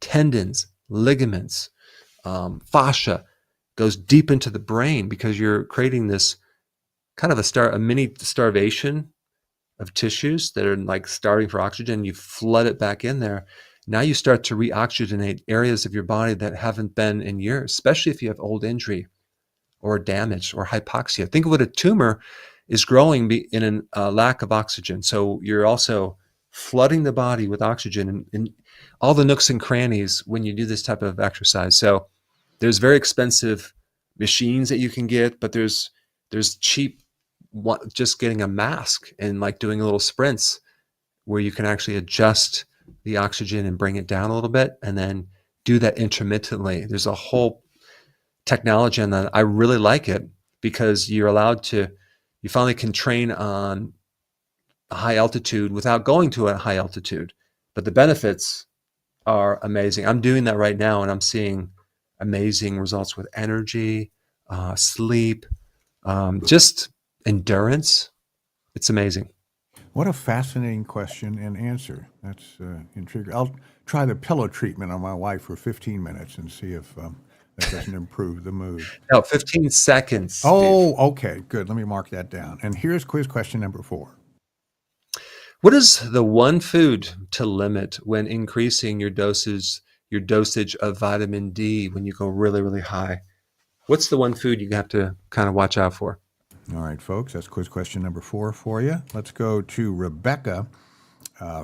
Tendons, ligaments, fascia goes deep into the brain, because you're creating this kind of a mini starvation of tissues that are like starving for oxygen. You flood it back in there. Now you start to reoxygenate areas of your body that haven't been in years, especially if you have old injury or damage or hypoxia. Think of what a tumor is growing in a lack of oxygen. So you're also flooding the body with oxygen and all the nooks and crannies when you do this type of exercise. So there's very expensive machines that you can get, but there's cheap, just getting a mask and like doing little sprints where you can actually adjust the oxygen and bring it down a little bit, and then do that intermittently. There's a whole technology on that. I really like it, because you finally can train on a high altitude without going to a high altitude. But the benefits are amazing. I'm doing that right now, and I'm seeing amazing results with energy, sleep, just endurance. It's amazing. What a fascinating question and answer. That's intriguing. I'll try the pillow treatment on my wife for 15 minutes and see if that doesn't improve the mood. No, 15 seconds. Oh, Steve. okay, good. Let me mark that down. And here's quiz question number 4. What is the one food to limit when increasing your dosage of vitamin D when you go really, really high? What's the one food you have to kind of watch out for? All right, folks, that's quiz question number 4 for you. Let's go to Rebecca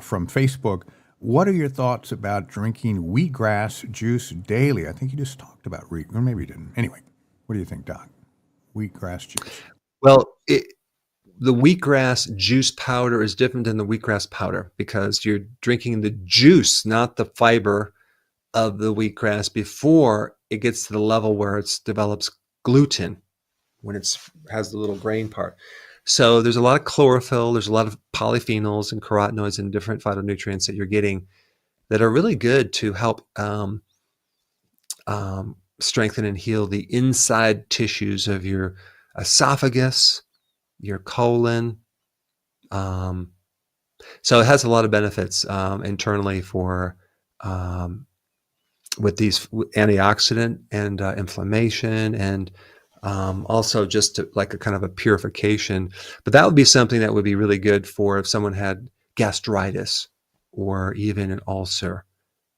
from Facebook. What are your thoughts about drinking wheatgrass juice daily? I think you just talked about or maybe you didn't. Anyway, what do you think, Doc? Wheatgrass juice. Well, the wheatgrass juice powder is different than the wheatgrass powder, because you're drinking the juice, not the fiber of the wheatgrass, before it gets to the level where it develops gluten, when it has the little grain part. So there's a lot of chlorophyll, there's a lot of polyphenols and carotenoids and different phytonutrients that you're getting that are really good to help strengthen and heal the inside tissues of your esophagus, your colon. So it has a lot of benefits internally for with these antioxidant and inflammation, and also just like a kind of a purification. But that would be something that would be really good for if someone had gastritis or even an ulcer.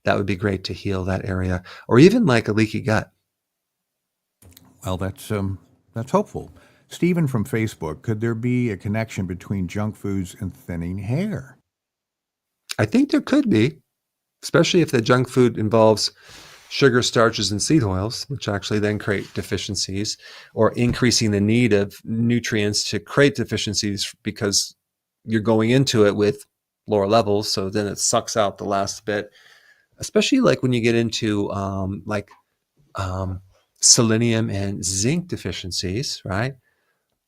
That would be great to heal that area, or even like a leaky gut. Well, that's hopeful. Stephen from Facebook, could there be a connection between junk foods and thinning hair? I think there could be, especially if the junk food involves sugar, starches, and seed oils, which actually then create deficiencies, or increasing the need of nutrients to create deficiencies, because you're going into it with lower levels. So then it sucks out the last bit, especially like when you get into selenium and zinc deficiencies, right?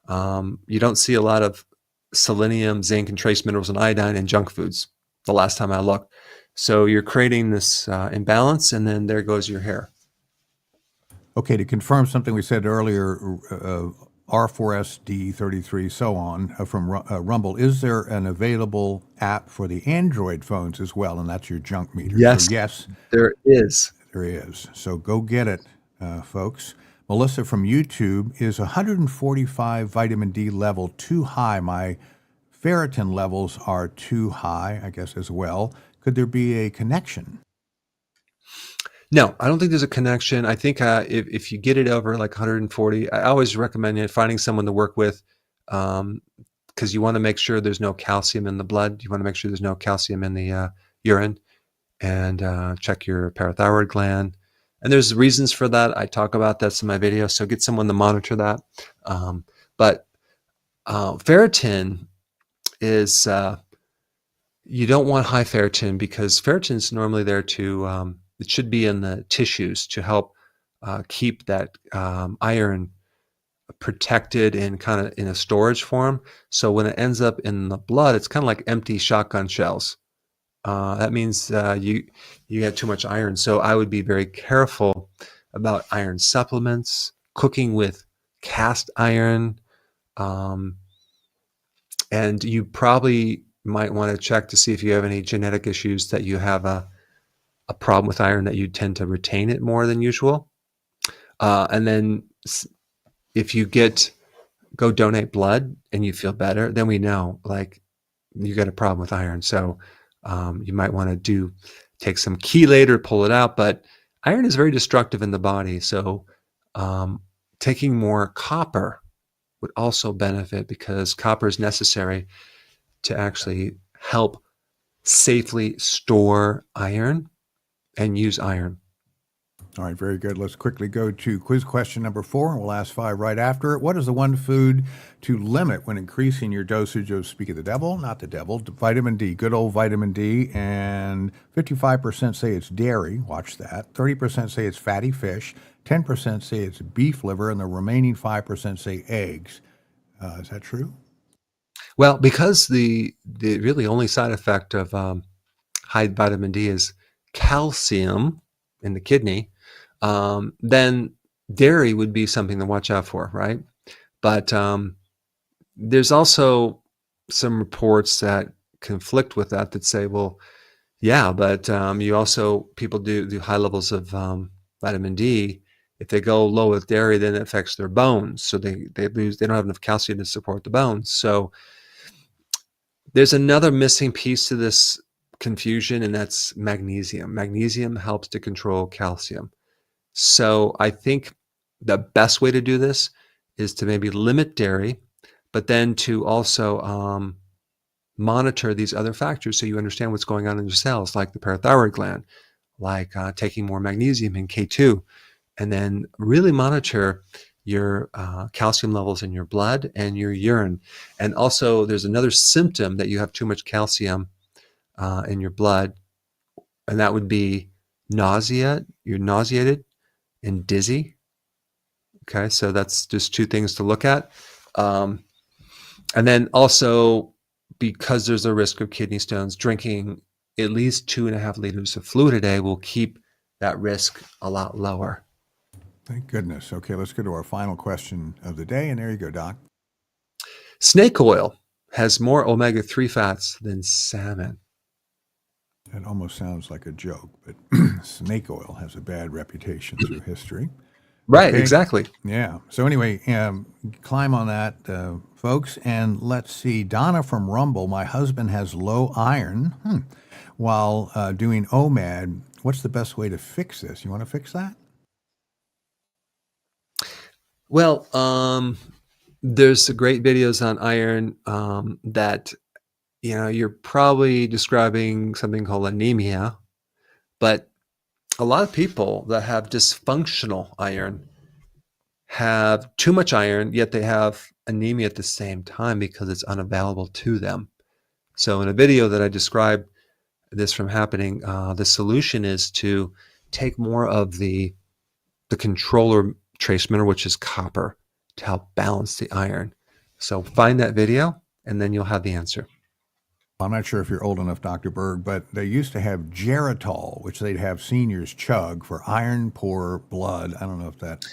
You don't see a lot of selenium, zinc, and trace minerals and iodine in junk foods the last time I looked. So you're creating this imbalance, and then there goes your hair. Okay, to confirm something we said earlier, R4SD33, so on, from Rumble. Is there an available app for the Android phones as well? And that's your junk meter. So Yes, yes, there is. there is. So go get it, folks. Melissa from YouTube, is 145 vitamin D level too high? My ferritin levels are too high, I guess, as well. Could there be a connection? No, I don't think there's a connection. I think if you get it over like 140, I always recommend finding someone to work with, because you want to make sure there's no calcium in the blood. You want to make sure there's no calcium in the urine, and check your parathyroid gland. And there's reasons for that. I talk about that in my video, so get someone to monitor that. But ferritin is, you don't want high ferritin, because ferritin is normally there to, it should be in the tissues to help keep that iron protected and kind of in a storage form. So when it ends up in the blood, it's kind of like empty shotgun shells. That means you get too much iron. So I would be very careful about iron supplements, cooking with cast iron, and you probably might want to check to see if you have any genetic issues that you have a problem with iron, that you tend to retain it more than usual. And then if you go donate blood and you feel better, then we know like you got a problem with iron. So you might want to take some chelator to pull it out, but iron is very destructive in the body. So taking more copper would also benefit, because copper is necessary to actually help safely store iron and use iron. All right, very good. Let's quickly go to quiz question number 4, and we'll ask 5 right after it. What is the one food to limit when increasing your dosage of, speak of the devil, not the devil, vitamin D, good old vitamin D? And 55% say it's dairy, watch that. 30% say it's fatty fish. 10% say it's beef liver, and the remaining 5% say eggs. Is that true? Well, because the really only side effect of high vitamin D is calcium in the kidney, then dairy would be something to watch out for, right? But there's also some reports that conflict with that say, well, yeah, but you also, people do high levels of vitamin D. If they go low with dairy, then it affects their bones. So they don't have enough calcium to support the bones. So there's another missing piece to this confusion, and that's magnesium. Magnesium helps to control calcium. So I think the best way to do this is to maybe limit dairy, but then to also monitor these other factors so you understand what's going on in your cells, like the parathyroid gland, like taking more magnesium and K2, and then really monitor your calcium levels in your blood and your urine. And also there's another symptom that you have too much calcium in your blood, and that would be nausea. You're nauseated and dizzy. Okay, so that's just 2 things to look at. And then also, because there's a risk of kidney stones, drinking at least 2.5 liters of fluid a day will keep that risk a lot lower. Thank goodness. Okay, let's go to our final question of the day, and there you go, Doc. Snake oil has more omega-3 fats than salmon. That almost sounds like a joke, but snake oil has a bad reputation through history. Right, Okay. exactly. Yeah. So anyway, climb on that, folks. And let's see. Donna from Rumble. My husband has low iron while doing OMAD. What's the best way to fix this? You want to fix that? Well, there's great videos on iron that, you're probably describing something called anemia, but a lot of people that have dysfunctional iron have too much iron, yet they have anemia at the same time because it's unavailable to them. So in a video that I described this from happening, the solution is to take more of the controller trace mineral, which is copper, to help balance the iron. So find that video, and then you'll have the answer. I'm not sure if you're old enough, Dr. Berg, but they used to have Geritol, which they'd have seniors chug for iron poor blood. I don't know if that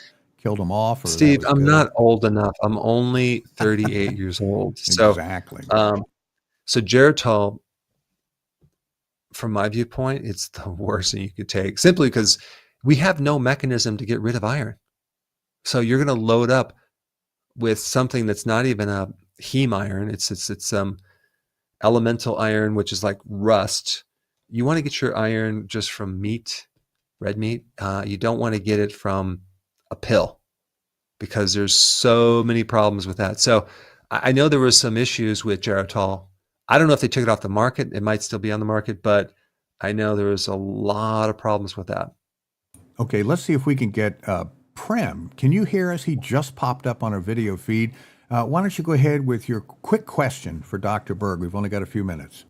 killed them off, or that Steve, was I'm good? not old enough. I'm only 38 years old. Exactly. So geritol, from my viewpoint, it's the worst thing you could take, simply because we have no mechanism to get rid of iron. So you're going to load up with something that's not even a heme iron. It's elemental iron, which is like rust. You want to get your iron just from meat, red meat. You don't want to get it from a pill, because there's so many problems with that. So I know there was some issues with geritol. I don't know if they took it off the market. It might still be on the market, but I know there was a lot of problems with that. Okay, let's see if we can get Prem. Can you hear us? He just popped up on our video feed. Why don't you go ahead with your quick question for Dr. Berg? We've only got a few minutes.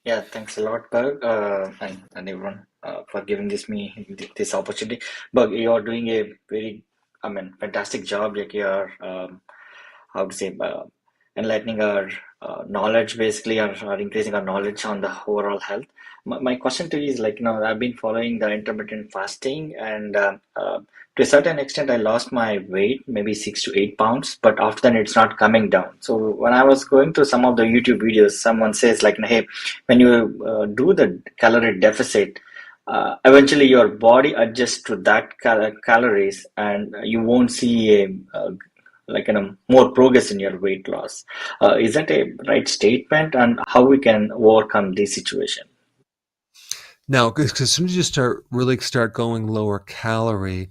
Yeah, thanks a lot, Berg, and everyone for giving this opportunity. Berg, you're doing a very, fantastic job. Like you're, how to say, enlightening our knowledge, basically, or increasing our knowledge on the overall health. My question to you is like, I've been following the intermittent fasting, and to a certain extent, I lost my weight, maybe 6 to 8 pounds, but after that, it's not coming down. So when I was going through some of the YouTube videos, someone says like, hey, when you do the calorie deficit, eventually your body adjusts to that calories, and you won't see more progress in your weight loss. Is that a right statement, and how we can overcome this situation? Now, because as soon as you start going lower calorie,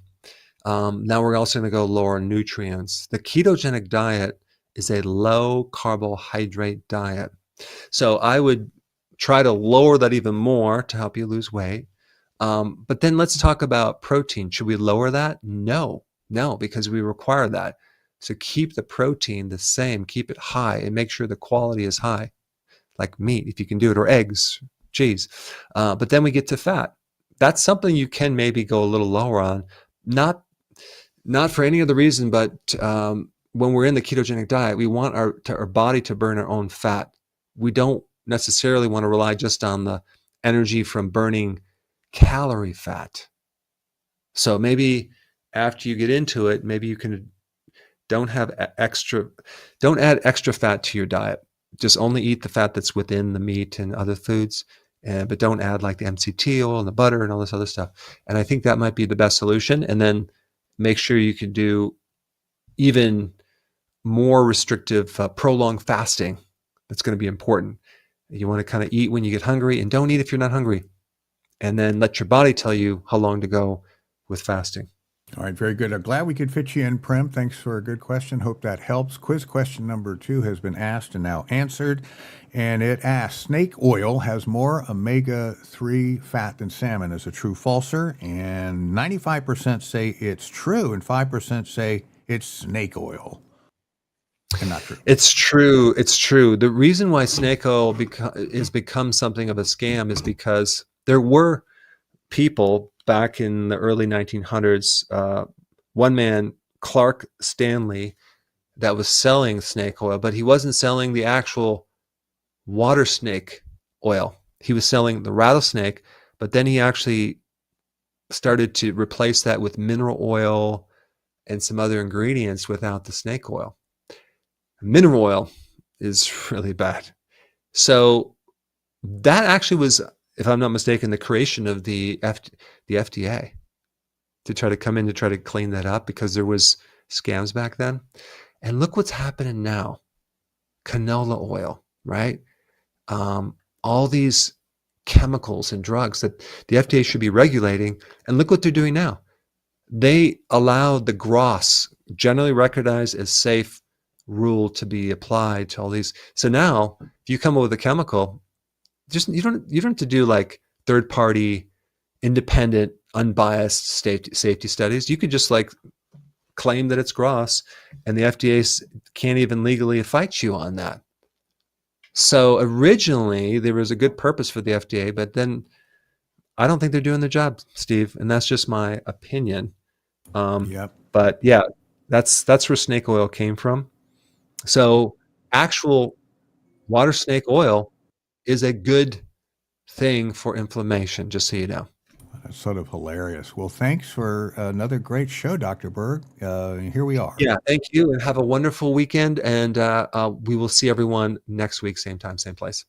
now we're also going to go lower nutrients. The ketogenic diet is a low carbohydrate diet. So I would try to lower that even more to help you lose weight. But then let's talk about protein. Should we lower that? No, because we require that. So keep the protein the same, keep it high, and make sure the quality is high, like meat, if you can do it, or eggs, cheese. But then we get to fat. That's something you can maybe go a little lower on. Not for any other reason, but when we're in the ketogenic diet, we want our body to burn our own fat. We don't necessarily want to rely just on the energy from burning calorie fat. So maybe after you get into it, maybe you can don't add extra fat to your diet. Just only eat the fat that's within the meat and other foods, but don't add like the MCT oil and the butter and all this other stuff. And I think that might be the best solution. And then make sure you can do even more restrictive, prolonged fasting. That's going to be important. You want to kind of eat when you get hungry, and don't eat if you're not hungry. And then let your body tell you how long to go with fasting. All right, very good. I'm glad we could fit you in, Prem. Thanks for a good question. Hope that helps. Quiz question number 2 has been asked and now answered. And it asks, snake oil has more omega-3 fat than salmon. Is it true, falser? And 95% say it's true, and 5% say it's snake oil. And not true. It's true. It's true. The reason why snake oil has become something of a scam is because there were people back in the early 1900s, one man, Clark Stanley, that was selling snake oil, but he wasn't selling the actual water snake oil. He was selling the rattlesnake, but then he actually started to replace that with mineral oil and some other ingredients without the snake oil. Mineral oil is really bad. So that actually was, if I'm not mistaken, the creation of the FDA to try to come in to try to clean that up, because there was scams back then. And look what's happening now. Canola oil, right? All these chemicals and drugs that the FDA should be regulating. And look what they're doing now. They allowed the GRAS, generally recognized as safe, rule to be applied to all these. So now, if you come up with a chemical, you don't have to do like third-party, independent, unbiased safety studies. You could just like claim that it's GRAS, and the FDA can't even legally fight you on that. So originally there was a good purpose for the FDA, but then I don't think they're doing their job, Steve, and that's just my opinion. Yep. But yeah, that's where snake oil came from. So actual water snake oil is a good thing for inflammation, just so you know. sort of hilarious. Well, thanks for another great show, Dr. Berg. Here we are. Yeah, thank you, and have a wonderful weekend. And we will see everyone next week, same time, same place.